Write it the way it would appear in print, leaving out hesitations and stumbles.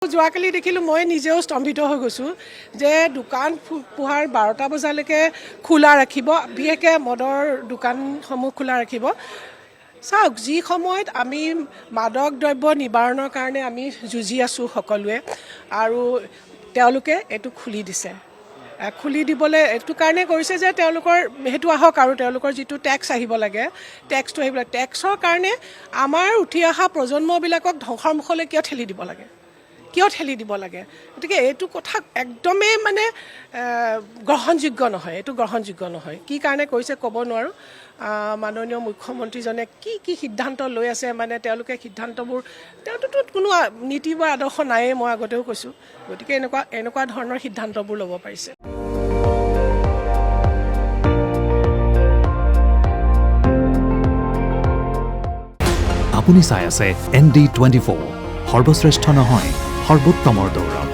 যোৱাকালি দেখিলোঁ মই নিজেও স্তম্ভিত হৈ গৈছোঁ যে দোকান পোহাৰ 12টা বজালৈকে খোলা ৰাখিব, বিশেষকৈ মদৰ দোকানসমূহ খোলা ৰাখিব। চাওক, যি সময়ত আমি মাদক দ্ৰব্য নিবাৰণৰ কাৰণে আমি যুঁজি আছোঁ সকলোৱে, আৰু তেওঁলোকে এইটো খুলি দিছে। খুলি দিবলৈ এইটো কাৰণে কৰিছে যে তেওঁলোকৰ সেইটো আহক, আৰু তেওঁলোকৰ যিটো টেক্স আহিব লাগে, টেক্সটো আহিব লাগে। টেক্সৰ কাৰণে আমাৰ উঠি অহা প্ৰজন্মবিলাকক ধ্বংসৰ মুখলৈ কিয় ঠেলি দিব লাগে? গতিকে এইটো কথা একদমেই গ্ৰহণযোগ্য নহয়, এইটো গ্ৰহণযোগ্য নহয়। কি কাৰণে কৰিছে ক'ব নোৱাৰোঁ। মাননীয় মুখ্যমন্ত্ৰীজনে কি সিদ্ধান্ত লৈ আছে, তেওঁলোকে সিদ্ধান্তবোৰ, তেওঁতো কোনো নীতি বা আদৰ্শ নায়েই, মই আগতেও কৈছোঁ। গতিকে এনেকুৱা ধৰণৰ সিদ্ধান্তবোৰ ল'ব পাৰিছে। আপুনি চাই আছে ND24, সৰ্বশ্ৰেষ্ঠ নহয়, সৰ্বোত্তমৰ দৌৰ।